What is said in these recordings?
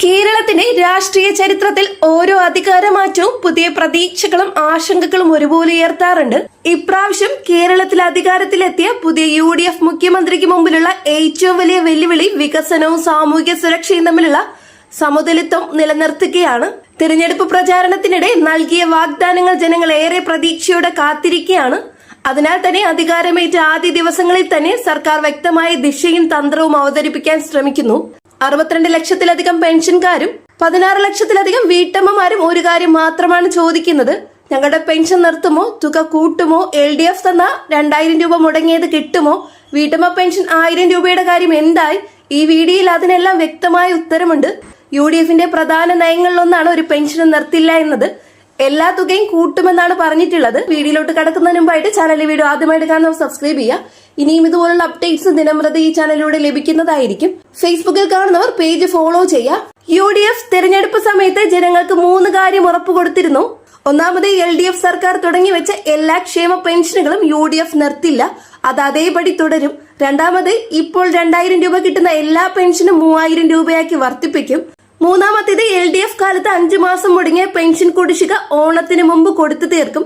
കേരളത്തിന്റെ രാഷ്ട്രീയ ചരിത്രത്തിൽ ഓരോ അധികാരമാറ്റവും പുതിയ പ്രതീക്ഷകളും ആശങ്കകളും ഒരുപോലെ ഉയർത്താറുണ്ട്. ഇപ്രാവശ്യം കേരളത്തിൽ അധികാരത്തിലെത്തിയ പുതിയ UDF മുഖ്യമന്ത്രിക്ക് മുമ്പിലുള്ള ഏറ്റവും വലിയ വെല്ലുവിളി വികസനവും സാമൂഹിക സുരക്ഷയും തമ്മിലുള്ള സമതുലിത്വം നിലനിർത്തുകയാണ്. തിരഞ്ഞെടുപ്പ് പ്രചാരണത്തിനിടെ നൽകിയ വാഗ്ദാനങ്ങൾ ജനങ്ങൾ ഏറെ പ്രതീക്ഷയോടെ കാത്തിരിക്കുകയാണ്. അതിനാൽ തന്നെ അധികാരമേറ്റ ആദ്യ ദിവസങ്ങളിൽ തന്നെ സർക്കാർ വ്യക്തമായ ദിശയും തന്ത്രവും അവതരിപ്പിക്കാൻ ശ്രമിക്കുന്നു. 62 ലക്ഷത്തിലധികം പെൻഷൻകാരും 16 ലക്ഷത്തിലധികം വീട്ടമ്മമാരും ഒരു കാര്യം മാത്രമാണ് ചോദിക്കുന്നത്: ഞങ്ങളുടെ പെൻഷൻ നിർത്തുമോ, തുക കൂട്ടുമോ, LDF തന്ന 2000 രൂപ മുടങ്ങിയത് കിട്ടുമോ, വീട്ടമ്മ പെൻഷൻ 1000 രൂപയുടെ കാര്യം എന്തായി? ഈ വീഡിയോയിൽ അതിനെല്ലാം വ്യക്തമായ ഉത്തരമുണ്ട്. UDFന്റെ പ്രധാന നയങ്ങളിലൊന്നാണ് ഒരു പെൻഷൻ നിർത്തില്ല എന്നത്. എല്ലാ തുകയും കൂട്ടുമെന്നാണ് പറഞ്ഞിട്ടുള്ളത്. വീഡിയോയിലോട്ട് കടക്കുന്നതിന് മുമ്പായിട്ട് ചാനലിലെ വീഡിയോ ആദ്യമായിട്ട് കാണുന്നവർ സബ്സ്ക്രൈബ് ചെയ്യുക. ഇനിയും ഇതുപോലുള്ള അപ്ഡേറ്റ്സ് ദിനംപ്രതി ഈ ചാനലിലൂടെ ലഭിക്കുന്നതായിരിക്കും. ഫേസ്ബുക്കിൽ കാണുന്നവർ പേജ് ഫോളോ ചെയ്യുക. UDF തെരഞ്ഞെടുപ്പ് സമയത്ത് ജനങ്ങൾക്ക് 3 കാര്യം ഉറപ്പുകൊടുത്തിരുന്നു. ഒന്നാമത് LDF സർക്കാർ തുടങ്ങിവെച്ച എല്ലാ ക്ഷേമ പെൻഷനുകളും UDF നിർത്തില്ല, അത് അതേപടി തുടരും. രണ്ടാമത് ഇപ്പോൾ 2000 രൂപ കിട്ടുന്ന എല്ലാ പെൻഷനും 3000 രൂപയാക്കി വർദ്ധിപ്പിക്കും. മൂന്നാമത്തേത് LDF കാലത്ത് 5 മാസം മുടങ്ങിയ പെൻഷൻ കുടിശ്ശിക ഓണത്തിന് മുമ്പ് കൊടുത്തു തീർക്കും.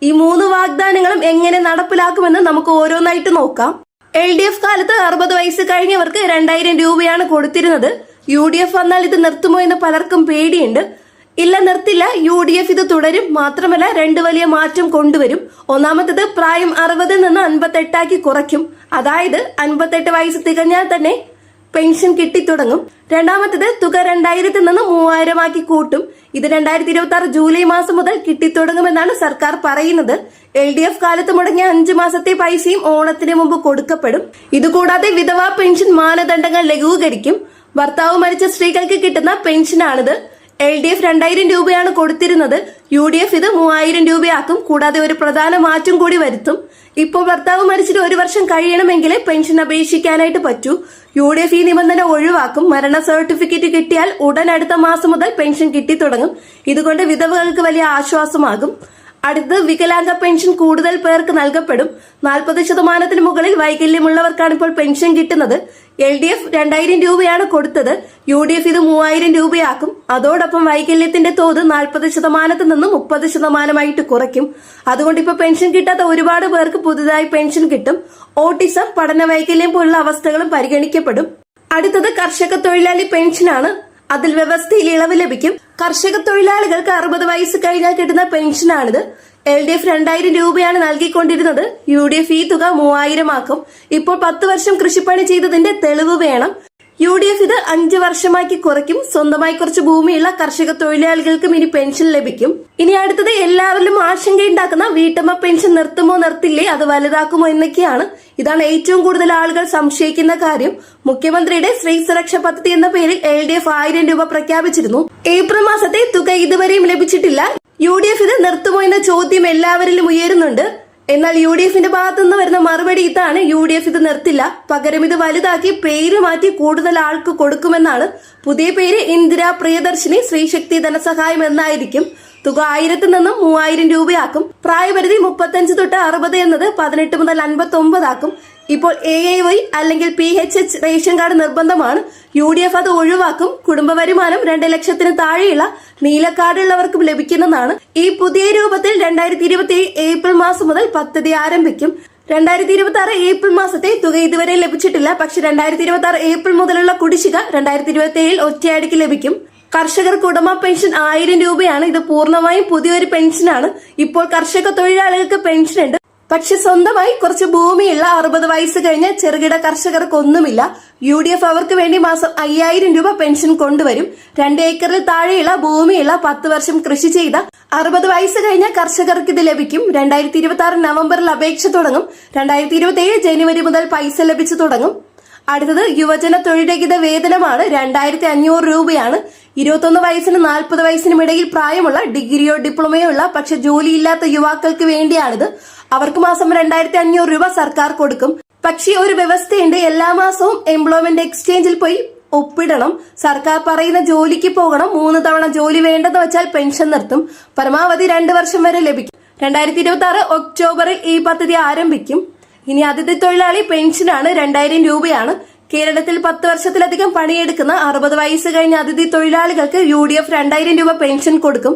ഈ 3 വാഗ്ദാനങ്ങളും എങ്ങനെ നടപ്പിലാക്കുമെന്ന് നമുക്ക് ഓരോന്നായിട്ട് നോക്കാം. LDF കാലത്ത് 60 വയസ്സ് കഴിഞ്ഞവർക്ക് 2000 രൂപയാണ് കൊടുത്തിരുന്നത്. UDF വന്നാൽ ഇത് നിർത്തുമോ എന്ന് പലർക്കും പേടിയുണ്ട്. ഇല്ല, നിർത്തില്ല. UDF ഇത് തുടരും. മാത്രമല്ല 2 വലിയ മാറ്റം കൊണ്ടുവരും. ഒന്നാമത്തേത് പ്രായം 60 നിന്ന് 58 കുറയ്ക്കും. അതായത് 58 വയസ്സ് തികഞ്ഞാൽ തന്നെ പെൻഷൻ കിട്ടിത്തുടങ്ങും. രണ്ടാമത്തേത് തുക 2000 നിന്ന് 3000 കൂട്ടും. ഇത് 2026 ജൂലൈ മാസം മുതൽ കിട്ടിത്തുടങ്ങുമെന്നാണ് സർക്കാർ പറയുന്നത്. LDF കാലത്ത് മുടങ്ങിയ 5 മാസത്തെ പൈസയും ഓണത്തിന് മുമ്പ് കൊടുക്കപ്പെടും. ഇതുകൂടാതെ വിധവാ പെൻഷൻ മാനദണ്ഡങ്ങൾ ലഘൂകരിക്കും. ഭർത്താവ് മരിച്ച സ്ത്രീകൾക്ക് കിട്ടുന്ന പെൻഷനാണിത്. LDF 2000 രൂപയാണ് കൊടുത്തിരുന്നത്. UDF ഇത് 3000 രൂപയാക്കും. കൂടാതെ ഒരു പ്രധാന മാറ്റം കൂടി വരുത്തും. ഇപ്പോൾ ഭർത്താവ് മരിച്ചിട്ട് 1 വർഷം കഴിയണമെങ്കിൽ പെൻഷൻ അപേക്ഷിക്കാനായിട്ട് പറ്റൂ. UDF ഈ നിബന്ധന ഒഴിവാക്കും. മരണ സർട്ടിഫിക്കറ്റ് കിട്ടിയാൽ ഉടൻ അടുത്ത മാസം മുതൽ പെൻഷൻ കിട്ടിത്തുടങ്ങും. ഇതുകൊണ്ട് വിധവകൾക്ക് വലിയ ആശ്വാസമാകും. അടുത്തത് വികലാംഗ പെൻഷൻ കൂടുതൽ പേർക്ക് നൽകപ്പെടും. 40% മുകളിൽ വൈകല്യമുള്ളവർക്കാണ് ഇപ്പോൾ പെൻഷൻ കിട്ടുന്നത്. LDF 2000 രൂപയാണ് കൊടുത്തത്. UDF ഇത് 3000 രൂപയാക്കും. അതോടൊപ്പം വൈകല്യത്തിന്റെ തോത് 40% നിന്ന് 30% കുറയ്ക്കും. അതുകൊണ്ട് ഇപ്പൊ പെൻഷൻ കിട്ടാത്ത ഒരുപാട് പേർക്ക് പുതുതായി പെൻഷൻ കിട്ടും. ഓട്ടിസം, പഠന വൈകല്യം പോലുള്ള അവസ്ഥകളും പരിഗണിക്കപ്പെടും. അടുത്തത് കർഷക തൊഴിലാളി പെൻഷനാണ്. അതിൽ വ്യവസ്ഥയിൽ ഇളവ് ലഭിക്കും. കർഷക തൊഴിലാളികൾക്ക് 60 വയസ്സ് കഴിഞ്ഞാൽ കിട്ടുന്ന പെൻഷനാണിത്. LDF 2000 രൂപയാണ് നൽകിക്കൊണ്ടിരുന്നത്. UDF ഈ തുക 3000 ആക്കും. ഇപ്പോൾ 10 വർഷം കൃഷിപ്പണി ചെയ്തതിന്റെ തെളിവ് വേണം. UDF ഇത് 5 വർഷമാക്കി കുറയ്ക്കും. സ്വന്തമായി കുറച്ച് ഭൂമിയുള്ള കർഷക തൊഴിലാളികൾക്കും ഇനി പെൻഷൻ ലഭിക്കും. ഇനി അടുത്തത് എല്ലാവരിലും ആശങ്കയുണ്ടാക്കുന്ന വീട്ടമ്മ പെൻഷൻ നിർത്തുമോ നിർത്തില്ലേ, അത് വലുതാക്കുമോ എന്നൊക്കെയാണ്. ഇതാണ് ഏറ്റവും കൂടുതൽ ആളുകൾ സംശയിക്കുന്ന കാര്യം. മുഖ്യമന്ത്രിയുടെ സ്ത്രീ സുരക്ഷാ പദ്ധതി എന്ന പേരിൽ LDF 1000 രൂപ പ്രഖ്യാപിച്ചിരുന്നു. ഏപ്രിൽ മാസത്തെ തുക ഇതുവരെയും ലഭിച്ചിട്ടില്ല. UDF ഇത് നിർത്തുമോ എന്ന ചോദ്യം എല്ലാവരിലും ഉയരുന്നുണ്ട്. എന്നാൽ UDFന്റെ ഭാഗത്തുനിന്ന് വരുന്ന മറുപടി ഇതാണ്: UDF ഇത് നിർത്തില്ല, പകരം ഇത് വലുതാക്കി പേര് മാറ്റി കൂടുതൽ ആൾക്ക് കൊടുക്കുമെന്നാണ്. പുതിയ പേര് ഇന്ദിര പ്രിയദർശിനി സ്ത്രീശക്തി ധനസഹായം എന്നായിരിക്കും. തുക 1000 നിന്നും 3000 രൂപയാക്കും. പ്രായപരിധി 35 തൊട്ട് 60 എന്നത് 18 മുതൽ 59 ആക്കും. ഇപ്പോൾ AAY അല്ലെങ്കിൽ PHH റേഷൻ കാർഡ് നിർബന്ധമാണ്. UDF അത് ഒഴിവാക്കും. കുടുംബ വരുമാനം 2 ലക്ഷത്തിന് താഴെയുള്ള നീല കാർഡുള്ളവർക്കും ലഭിക്കുന്നതാണ്. ഈ പുതിയ രൂപത്തിൽ 2027 ഏപ്രിൽ മാസം മുതൽ പദ്ധതി ആരംഭിക്കും. 2026 ഏപ്രിൽ മാസത്തെ തുക ഇതുവരെ ലഭിച്ചിട്ടില്ല. പക്ഷെ 2026 ഏപ്രിൽ മുതലുള്ള കുടിശ്ശിക 2027 ഒറ്റയടിക്ക് ലഭിക്കും. കർഷകർക്ക് ഉടമ പെൻഷൻ 1000 രൂപയാണ്. ഇത് പൂർണ്ണമായും പുതിയൊരു പെൻഷനാണ്. ഇപ്പോൾ കർഷക തൊഴിലാളികൾക്ക് പെൻഷനുണ്ട്. പക്ഷെ സ്വന്തമായി കുറച്ച് ഭൂമിയുള്ള 60 വയസ്സ് കഴിഞ്ഞ ചെറുകിട കർഷകർക്കൊന്നുമില്ല. UDF അവർക്ക് വേണ്ടി മാസം 5000 രൂപ പെൻഷൻ കൊണ്ടുവരും. 2 ഏക്കറിൽ താഴെയുള്ള ഭൂമിയുള്ള 10 വർഷം കൃഷി ചെയ്ത 60 വയസ്സ് കഴിഞ്ഞ കർഷകർക്ക് ഇത് ലഭിക്കും. 2026 നവംബറിൽ അപേക്ഷ തുടങ്ങും. 2027 ജനുവരി മുതൽ പൈസ ലഭിച്ചു തുടങ്ങും. അടുത്തത് യുവജന തൊഴിൽരഹിത വേതനമാണ്. 2500 രൂപയാണ്. 21 വയസ്സിനും 40 വയസ്സിനും ഇടയിൽ പ്രായമുള്ള ഡിഗ്രിയോ ഡിപ്ലോമയോ ഉള്ള പക്ഷെ ജോലിയില്ലാത്ത യുവാക്കൾക്ക് വേണ്ടിയാണിത്. അവർക്ക് മാസം 2500 രൂപ സർക്കാർ കൊടുക്കും. പക്ഷേ ഒരു വ്യവസ്ഥയുണ്ട്: എല്ലാ മാസവും എംപ്ലോയ്മെന്റ് എക്സ്ചേഞ്ചിൽ പോയി ഒപ്പിടണം. സർക്കാർ പറയുന്ന ജോലിക്ക് പോകണം. 3 തവണ ജോലി വേണ്ടെന്ന് വെച്ചാൽ പെൻഷൻ നിർത്തും. പരമാവധി 2 വർഷം വരെ ലഭിക്കും. 2026 ഒക്ടോബറിൽ ഈ പദ്ധതി ആരംഭിക്കും. ഇനി അതിഥി തൊഴിലാളി പെൻഷനാണ്. 2000 രൂപയാണ്. കേരളത്തിൽ 10 വർഷത്തിലധികം പണിയെടുക്കുന്ന 60 വയസ്സ് കഴിഞ്ഞ അതിഥി തൊഴിലാളികൾക്ക് UDF 2000 രൂപ പെൻഷൻ കൊടുക്കും.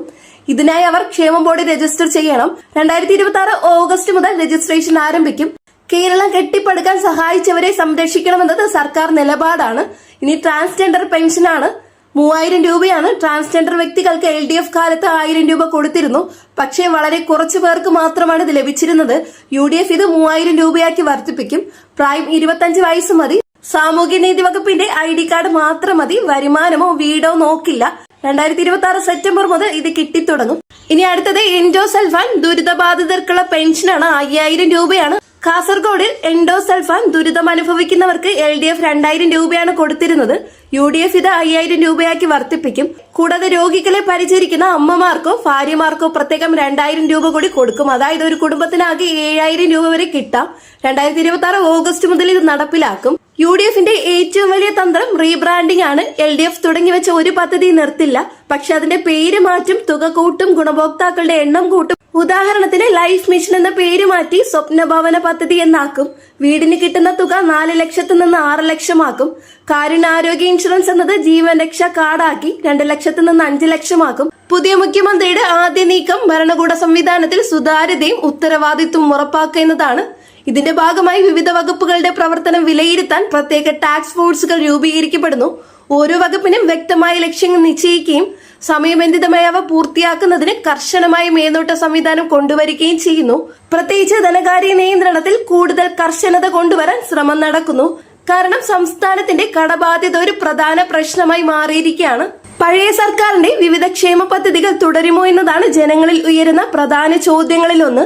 ഇതിനായി അവർ ക്ഷേമ ബോർഡിൽ രജിസ്റ്റർ ചെയ്യണം. 2026 ഓഗസ്റ്റ് മുതൽ രജിസ്ട്രേഷൻ ആരംഭിക്കും. കേരളം കെട്ടിപ്പടുക്കാൻ സഹായിച്ചവരെ സംരക്ഷിക്കണമെന്നത് സർക്കാർ നിലപാടാണ്. ഇനി ട്രാൻസ്ജെൻഡർ പെൻഷനാണ്. 3000 രൂപയാണ്. ട്രാൻസ്ജെൻഡർ വ്യക്തികൾക്ക് LDF കാലത്ത് 1000 രൂപ കൊടുത്തിരുന്നു. പക്ഷേ വളരെ കുറച്ചു പേർക്ക് മാത്രമാണ് ഇത് ലഭിച്ചിരുന്നത്. UDF ഇത് 3000 രൂപയാക്കി വർദ്ധിപ്പിക്കും. പ്രായം 25 വയസ്സ് മതി. സാമൂഹ്യനീതി വകുപ്പിന്റെ ID കാർഡ് മാത്രം മതി. വരുമാനമോ വീടോ നോക്കില്ല. 2026 സെപ്റ്റംബർ മുതൽ ഇത് കിട്ടിത്തുടങ്ങും. ഇനി അടുത്തത് എൻഡോസൾഫാൻ ദുരിതബാധിതർക്കുള്ള പെൻഷനാണ്. 5000 രൂപയാണ്. കാസർഗോഡിൽ എൻഡോസൾഫാൻ ദുരിതം അനുഭവിക്കുന്നവർക്ക് LDF 2000 രൂപയാണ് കൊടുത്തിരുന്നത്. UDF ഇത് 5000 രൂപയാക്കി വർദ്ധിപ്പിക്കും. കൂടാതെ രോഗികളെ പരിചരിക്കുന്ന അമ്മമാർക്കോ ഭാര്യമാർക്കോ പ്രത്യേകം 2000 രൂപ കൂടി കൊടുക്കും. അതായത് ഒരു കുടുംബത്തിനാകെ 7000 രൂപ വരെ കിട്ടാം. 2026 ഓഗസ്റ്റ് മുതൽ ഇത് നടപ്പിലാക്കും. UDFന്റെ ഏറ്റവും വലിയ തന്ത്രം റീബ്രാൻഡിംഗ് ആണ്. LDF തുടങ്ങിവെച്ച ഒരു പദ്ധതി നിർത്തില്ല. പക്ഷെ അതിന്റെ പേര് മാറ്റും, തുക കൂട്ടും, ഗുണഭോക്താക്കളുടെ എണ്ണം കൂട്ടും. ഉദാഹരണത്തിന് ലൈഫ് മിഷൻ എന്ന പേര് മാറ്റി സ്വപ്ന ഭവന പദ്ധതി എന്നാക്കും. വീടിന് കിട്ടുന്ന തുക 4 ലക്ഷത്തിൽ നിന്ന് 6 ലക്ഷമാക്കും. കാരുണ്യാരോഗ്യ ഇൻഷുറൻസ് എന്നത് ജീവൻ രക്ഷാ കാർഡാക്കി 2 ലക്ഷത്തിൽ നിന്ന് 5 ലക്ഷമാക്കും. പുതിയ മുഖ്യമന്ത്രിയുടെ ആദ്യ നീക്കം ഭരണകൂട സംവിധാനത്തിൽ സുതാര്യതയും ഉത്തരവാദിത്വം ഉറപ്പാക്കുക എന്നതാണ്. ഇതിന്റെ ഭാഗമായി വിവിധ വകുപ്പുകളുടെ പ്രവർത്തനം വിലയിരുത്താൻ പ്രത്യേക ടാസ്ക് ഫോഴ്സുകൾ രൂപീകരിക്കപ്പെടുന്നു. ഓരോ വകുപ്പിനും വ്യക്തമായ ലക്ഷ്യങ്ങൾ നിശ്ചയിക്കുകയും സമയബന്ധിതമായി അവ പൂർത്തിയാക്കുന്നതിന് കർശനമായ മേൽനോട്ട സംവിധാനം കൊണ്ടുവരികയും ചെയ്യുന്നു. പ്രത്യേകിച്ച് ധനകാര്യ നിയന്ത്രണത്തിൽ കൂടുതൽ കർശനത കൊണ്ടുവരാൻ ശ്രമം നടക്കുന്നു. കാരണം സംസ്ഥാനത്തിന്റെ കടബാധ്യത ഒരു പ്രധാന പ്രശ്നമായി മാറിയിരിക്കുകയാണ്. പഴയ സർക്കാരിന്റെ വിവിധ ക്ഷേമ പദ്ധതികൾ തുടരുമോ എന്നതാണ് ജനങ്ങളിൽ ഉയരുന്ന പ്രധാന ചോദ്യങ്ങളിലൊന്ന്.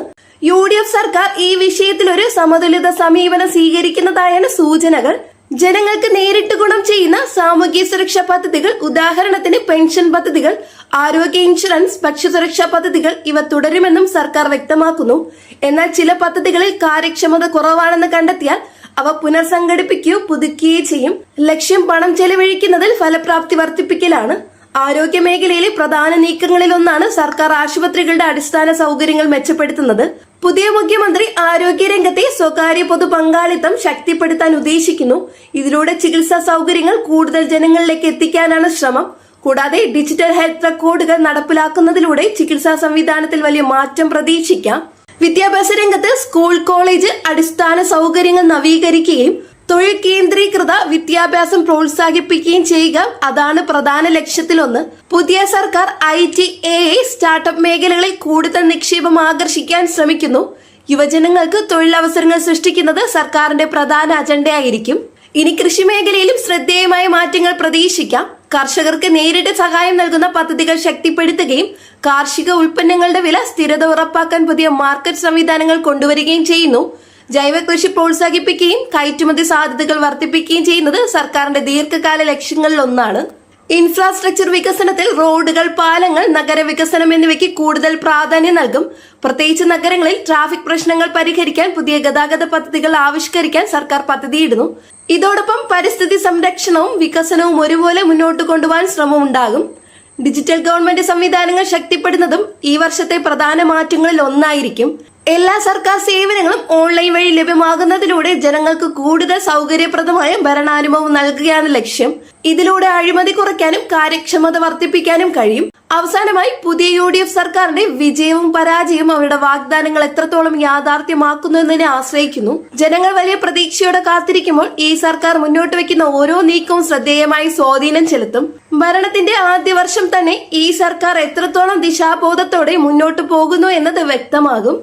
UDF സർക്കാർ ഈ വിഷയത്തിൽ ഒരു സമതുലിത സമീപനം സ്വീകരിക്കുന്നതായാണ് സൂചനകൾ. ജനങ്ങൾക്ക് നേരിട്ട് ഗുണം ചെയ്യുന്ന സാമൂഹ്യ സുരക്ഷാ പദ്ധതികൾ, ഉദാഹരണത്തിന് പെൻഷൻ പദ്ധതികൾ, ആരോഗ്യ ഇൻഷുറൻസ്, ഭക്ഷ്യസുരക്ഷാ പദ്ധതികൾ ഇവ തുടരുമെന്നും സർക്കാർ വ്യക്തമാക്കുന്നു. എന്നാൽ ചില പദ്ധതികളിൽ കാര്യക്ഷമത കുറവാണെന്ന് കണ്ടെത്തിയാൽ അവ പുനർസംഘടിപ്പിക്കുകയോ പുതുക്കുകയോ ചെയ്യും. ലക്ഷ്യം പണം ചെലവഴിക്കുന്നതിൽ ഫലപ്രാപ്തി വർദ്ധിപ്പിക്കലാണ്. ആരോഗ്യ മേഖലയിലെ പ്രധാന നീക്കങ്ങളിലൊന്നാണ് സർക്കാർ ആശുപത്രികളുടെ അടിസ്ഥാന സൗകര്യങ്ങൾ മെച്ചപ്പെടുത്തുന്നത്. പുതിയ മുഖ്യമന്ത്രി ആരോഗ്യരംഗത്തെ സ്വകാര്യ പൊതു പങ്കാളിത്തം ശക്തിപ്പെടുത്താൻ ഉദ്ദേശിക്കുന്നു. ഇതിലൂടെ ചികിത്സാ സൗകര്യങ്ങൾ കൂടുതൽ ജനങ്ങളിലേക്ക് എത്തിക്കാനാണ് ശ്രമം. കൂടാതെ ഡിജിറ്റൽ ഹെൽത്ത് റെക്കോർഡുകൾ നടപ്പിലാക്കുന്നതിലൂടെ ചികിത്സാ സംവിധാനത്തിൽ വലിയ മാറ്റം പ്രതീക്ഷിക്കാം. വിദ്യാഭ്യാസ രംഗത്ത് സ്കൂൾ, കോളേജ് അടിസ്ഥാന സൗകര്യങ്ങൾ നവീകരിക്കുകയും തൊഴിൽ കേന്ദ്രീകൃത വിദ്യാഭ്യാസം പ്രോത്സാഹിപ്പിക്കുകയും ചെയ്യുക, അതാണ് പ്രധാന ലക്ഷ്യത്തിലൊന്ന്. പുതിയ സർക്കാർ IT, AI, സ്റ്റാർട്ടപ്പ് മേഖലകളിൽ കൂടുതൽ നിക്ഷേപം ആകർഷിക്കാൻ ശ്രമിക്കുന്നു. യുവജനങ്ങൾക്ക് തൊഴിലവസരങ്ങൾ സൃഷ്ടിക്കുന്നത് സർക്കാരിന്റെ പ്രധാന അജണ്ടയായിരിക്കും. ഇനി കൃഷി മേഖലയിലും ശ്രദ്ധേയമായ മാറ്റങ്ങൾ പ്രതീക്ഷിക്കാം. കർഷകർക്ക് നേരിട്ട് സഹായം നൽകുന്ന പദ്ധതികൾ ശക്തിപ്പെടുത്തുകയും കാർഷിക ഉൽപ്പന്നങ്ങളുടെ വില സ്ഥിരത ഉറപ്പാക്കാൻ പുതിയ മാർക്കറ്റ് സംവിധാനങ്ങൾ കൊണ്ടുവരികയും ചെയ്യുന്നു. ജൈവ കൃഷി പ്രോത്സാഹിപ്പിക്കുകയും കയറ്റുമതി സാധ്യതകൾ വർദ്ധിപ്പിക്കുകയും ചെയ്യുന്നത് സർക്കാരിന്റെ ദീർഘകാല ലക്ഷ്യങ്ങളിൽ ഒന്നാണ്. ഇൻഫ്രാസ്ട്രക്ചർ വികസനത്തിൽ റോഡുകൾ, പാലങ്ങൾ, നഗരവികസനം എന്നിവയ്ക്ക് കൂടുതൽ പ്രാധാന്യം നൽകും. പ്രത്യേകിച്ച് നഗരങ്ങളിൽ ട്രാഫിക് പ്രശ്നങ്ങൾ പരിഹരിക്കാൻ പുതിയ ഗതാഗത പദ്ധതികൾ ആവിഷ്കരിക്കാൻ സർക്കാർ പദ്ധതിയിടുന്നു. ഇതോടൊപ്പം പരിസ്ഥിതി സംരക്ഷണവും വികസനവും ഒരുപോലെ മുന്നോട്ട് കൊണ്ടുപോകാൻ ശ്രമമുണ്ടാകും. ഡിജിറ്റൽ ഗവൺമെന്റ് സംവിധാനങ്ങൾ ശക്തിപ്പെടുന്നതും ഈ വർഷത്തെ പ്രധാന മാറ്റങ്ങളിൽ ഒന്നായിരിക്കും. എല്ലാ സർക്കാർ സേവനങ്ങളും ഓൺലൈൻ വഴി ലഭ്യമാകുന്നതിലൂടെ ജനങ്ങൾക്ക് കൂടുതൽ സൗകര്യപ്രദമായ ഭരണാനുഭവം നൽകുകയാണ് ലക്ഷ്യം. ഇതിലൂടെ അഴിമതി കുറയ്ക്കാനും കാര്യക്ഷമത വർദ്ധിപ്പിക്കാനും കഴിയും. അവസാനമായി പുതിയ UDF സർക്കാരിന്റെ വിജയവും പരാജയവും അവരുടെ വാഗ്ദാനങ്ങൾ എത്രത്തോളം യാഥാർത്ഥ്യമാക്കുന്നു എന്നതിനെ ആശ്രയിക്കുന്നു. ജനങ്ങൾ വലിയ പ്രതീക്ഷയോടെ കാത്തിരിക്കുമ്പോൾ ഈ സർക്കാർ മുന്നോട്ട് വെക്കുന്ന ഓരോ നീക്കവും ശ്രദ്ധേയമായി സ്വാധീനം ചെലുത്തും. ഭരണത്തിന്റെ ആദ്യ വർഷം തന്നെ ഈ സർക്കാർ എത്രത്തോളം ദിശാബോധത്തോടെ മുന്നോട്ട് പോകുന്നു എന്നത് വ്യക്തമാകും.